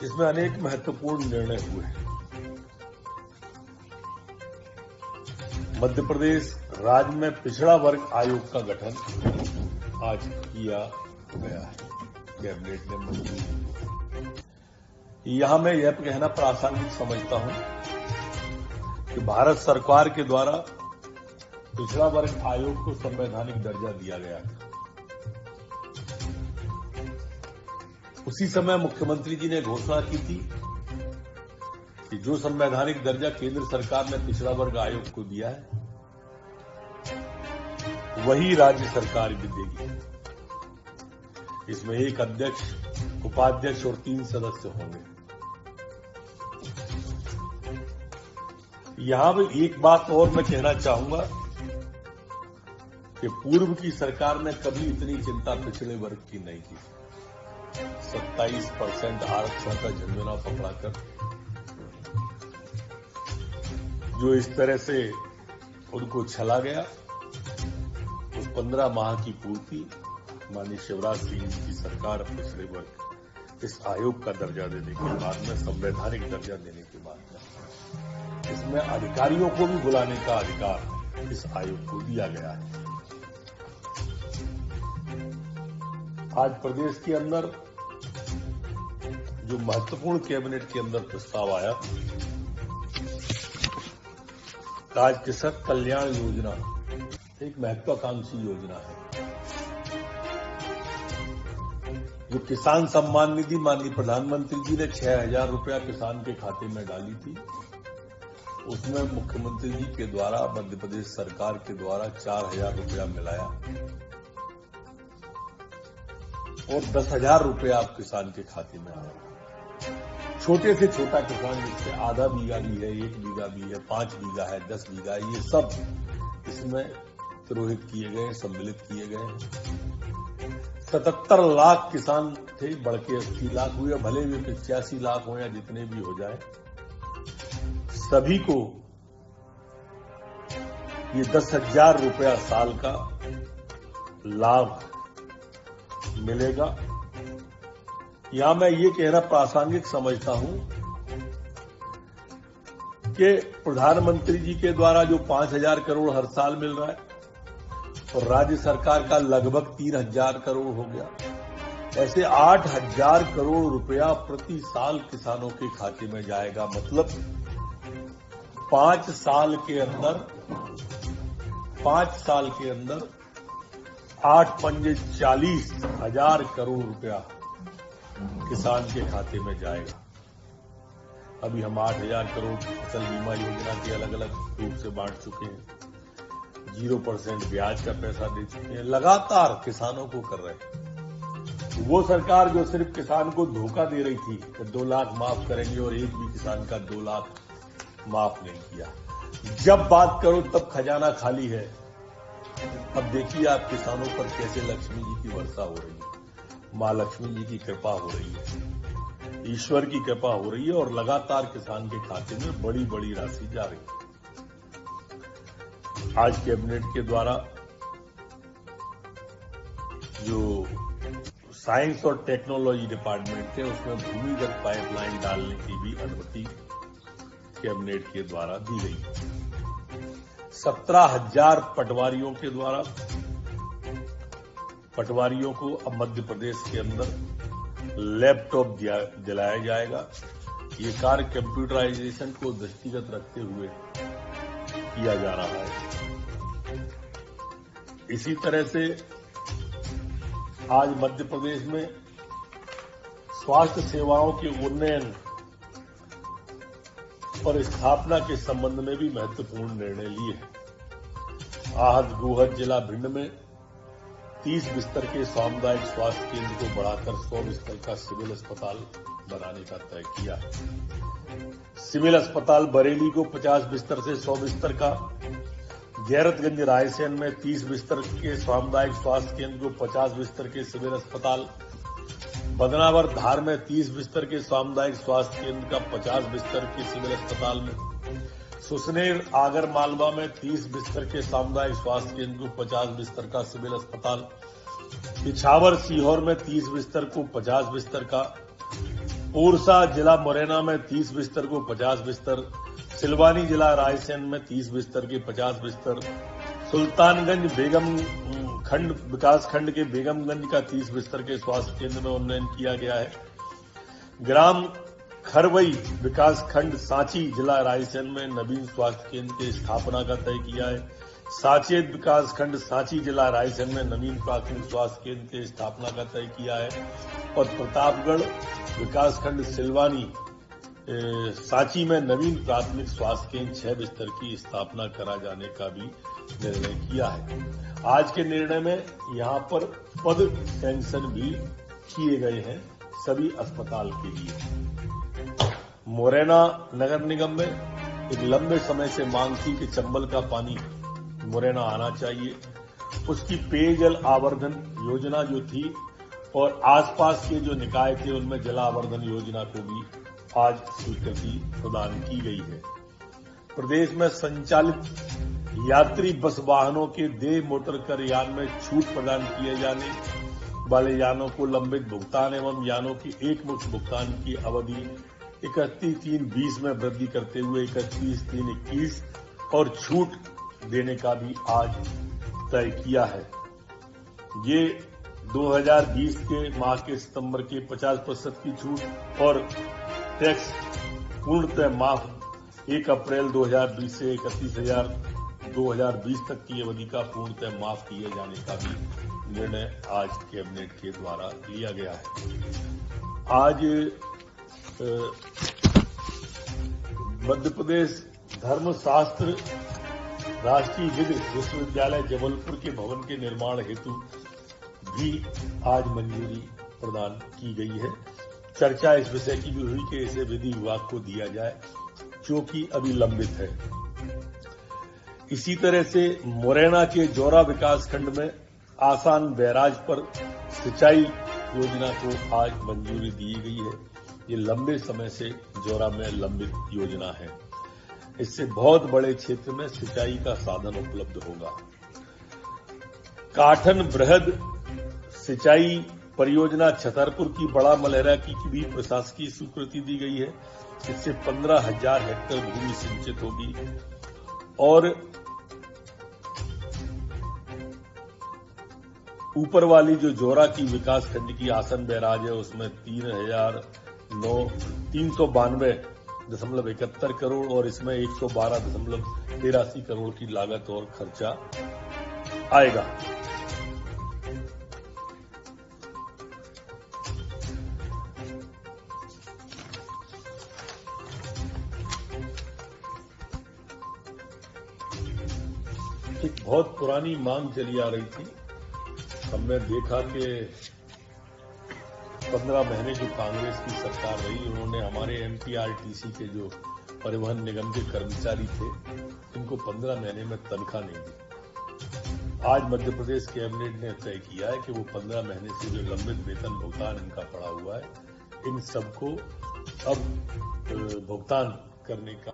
इसमें अनेक महत्वपूर्ण निर्णय हुए हैं। मध्य प्रदेश राज्य में पिछड़ा वर्ग आयोग का गठन आज किया गया है, कैबिनेट ने मंजूरी। यहां मैं यह कहना प्रासंगिक समझता हूं कि भारत सरकार के द्वारा पिछड़ा वर्ग आयोग को संवैधानिक दर्जा दिया गया है। उसी समय मुख्यमंत्री जी ने घोषणा की थी कि जो संवैधानिक दर्जा केंद्र सरकार ने पिछड़ा वर्ग आयोग को दिया है वही राज्य सरकार भी देगी। इसमें एक अध्यक्ष, उपाध्यक्ष और 3 सदस्य होंगे। यहां पर एक बात और मैं कहना चाहूंगा कि पूर्व की सरकार ने कभी इतनी चिंता पिछड़े वर्ग की नहीं की। 27% आरक्षण का झंझोला पकड़ाकर जो इस तरह से उनको छला गया, उस 15 माह की पूर्ति माननीय शिवराज सिंह की सरकार पिछड़े वर्ग इस आयोग का दर्जा देने के बाद में, संवैधानिक दर्जा देने के बाद में, इसमें अधिकारियों को भी बुलाने का अधिकार इस आयोग को दिया गया है। आज प्रदेश के अंदर जो महत्वपूर्ण कैबिनेट के अंदर प्रस्ताव आया, आज कृषक कल्याण योजना एक महत्वाकांक्षी योजना है। जो किसान सम्मान निधि माननीय प्रधानमंत्री जी ने 6,000 रुपया किसान के खाते में डाली थी, उसमें मुख्यमंत्री जी के द्वारा मध्य प्रदेश सरकार के द्वारा 4,000 रुपया मिलाया और 10,000 रुपया आप किसान के खाते में आया। छोटे से छोटा किसान जिससे आधा बीघा भी है, 1 बीघा भी है, 5 बीघा है, 10 बीघा है, ये सब इसमें तिरोहित किए गए, सम्मिलित किए गए हैं। 77 लाख किसान थे, बढ़ के 80 लाख हुए, भले भी 85 लाख हो या जितने भी हो जाए, सभी को ये 10,000 रुपया साल का लाभ मिलेगा। यहां मैं ये कहना प्रासंगिक समझता हूं कि प्रधानमंत्री जी के द्वारा जो 5,000 करोड़ हर साल मिल रहा है और राज्य सरकार का लगभग 3,000 करोड़ हो गया, ऐसे 8,000 करोड़ रुपया प्रति साल किसानों के खाते में जाएगा। मतलब 5 साल के अंदर 8 पंजे 40,000 करोड़ रुपया किसान के खाते में जाएगा। अभी हम 8,000 करोड़ फसल बीमा योजना के अलग अलग रूप से बांट चुके हैं, 0% ब्याज का पैसा दे चुके हैं, लगातार किसानों को कर रहे हैं। वो सरकार जो सिर्फ किसान को धोखा दे रही थी कि 2 लाख माफ करेंगे और एक भी किसान का 2 लाख माफ नहीं किया। जब बात करो तब खजाना खाली है। अब देखिए आप किसानों पर कैसे लक्ष्मी जी की वर्षा हो रही है, मां लक्ष्मी जी की कृपा हो रही है, ईश्वर की कृपा हो रही है और लगातार किसान के खाते में बड़ी बड़ी राशि जा रही है। आज कैबिनेट के द्वारा जो साइंस और टेक्नोलॉजी डिपार्टमेंट थे, उसमें भूमिगत पाइपलाइन डालने की भी अनुमति कैबिनेट के द्वारा दी गई। 17,000 पटवारियों के द्वारा पटवारियों को अब मध्य प्रदेश के अंदर लैपटॉप दिलाया जाएगा। ये कार्य कंप्यूटराइजेशन को दृष्टिगत रखते हुए किया जा रहा है। इसी तरह से आज मध्य प्रदेश में स्वास्थ्य सेवाओं के उन्नयन और स्थापना के संबंध में भी महत्वपूर्ण निर्णय लिए हैं। आहत गोहद जिला भिंड में 30 बिस्तर के सामुदायिक स्वास्थ्य केंद्र को बढ़ाकर 100 बिस्तर का सिविल अस्पताल बनाने का तय किया है। सिविल अस्पताल बरेली को 50 बिस्तर से 100 बिस्तर का, गैरतगंज रायसेन में 30 बिस्तर के सामुदायिक स्वास्थ्य केंद्र को 50 बिस्तर के सिविल अस्पताल, बदनावर धार में 30 बिस्तर के सामुदायिक स्वास्थ्य केंद्र का 50 बिस्तर के सिविल अस्पताल में, सुसनेर आगर मालवा में 30 बिस्तर के सामुदायिक स्वास्थ्य केंद्र को 50 बिस्तर का सिविल अस्पताल, पिछावर सीहोर में 30 बिस्तर को 50 बिस्तर का, ओरछा जिला मुरैना में 30 बिस्तर को 50 बिस्तर, सिलवानी जिला रायसेन में 30 बिस्तर के 50 बिस्तर, सुल्तानगंज बेगम खंड विकास खंड के बेगमगंज का 30 बिस्तर के स्वास्थ्य केंद्र में उन्नयन किया गया है। ग्राम खरवई विकास खंड सांची जिला रायसेन में नवीन स्वास्थ्य केंद्र की स्थापना का तय किया है। साचेत विकास खंड सांची जिला रायसेन में नवीन प्राथमिक स्वास्थ्य केंद्र की स्थापना का तय किया है और प्रतापगढ़ विकास खंड सिलवानी सांची में नवीन प्राथमिक स्वास्थ्य केंद्र 6 बिस्तर की स्थापना करा जाने का भी निर्णय किया है। आज के निर्णय में यहां पर पद सैंक्शन भी किए गए हैं सभी अस्पताल के लिए। मुरैना नगर निगम में एक लंबे समय से मांग थी कि चंबल का पानी मुरैना आना चाहिए। उसकी पेयजल आवर्धन योजना जो थी और आसपास के जो निकाय थे उनमें जलावर्धन योजना को भी आज स्वीकृति प्रदान की गई है। प्रदेश में संचालित यात्री बस वाहनों के देय मोटर कर यान में छूट प्रदान किए जाने वाले यानों को लंबित भुगतान एवं यानों की एकमुश्त भुगतान की अवधि 31/3/20 में वृद्धि करते हुए 31/3/21 और छूट देने का भी आज तय किया है। ये 2020 के माह के सितंबर के 50% की छूट और टैक्स पूर्णतः माफ 1 अप्रैल 2020 से 31/2020 तक की अवधि का पूर्णतः माफ किए जाने का भी निर्णय आज कैबिनेट के द्वारा लिया गया है। आज मध्य प्रदेश धर्मशास्त्र राष्ट्रीय विधि विश्वविद्यालय जबलपुर के भवन के निर्माण हेतु भी आज मंजूरी प्रदान की गई है। चर्चा इस विषय की भी हुई कि इसे विधि विभाग को दिया जाए, जो कि अभी लंबित है। इसी तरह से मुरैना के जौरा विकास खंड में आसान बैराज पर सिंचाई योजना को आज मंजूरी दी गई है। ये लंबे समय से जौरा में लंबित योजना है। इससे बहुत बड़े क्षेत्र में सिंचाई का साधन उपलब्ध होगा। काठन बृहद सिंचाई परियोजना छतरपुर की बड़ा मलहरा की भी प्रशासकीय स्वीकृति दी गई है। इससे 15,000 हेक्टेयर भूमि सिंचित होगी और ऊपर वाली जो जौरा की विकास खंड की आसन बैराज है उसमें 392.71 करोड़ और इसमें 112.83 करोड़ की लागत और खर्चा आएगा। एक बहुत पुरानी मांग चली आ रही थी। हमने देखा कि 15 महीने जो कांग्रेस की सरकार रही, उन्होंने हमारे एमपीआरटीसी के जो परिवहन निगम के कर्मचारी थे, उनको 15 महीने में तनख्वाह नहीं दी। आज मध्य प्रदेश कैबिनेट ने तय किया है कि वो 15 महीने से जो लंबित वेतन भुगतान इनका पड़ा हुआ है, इन सबको अब भुगतान करने का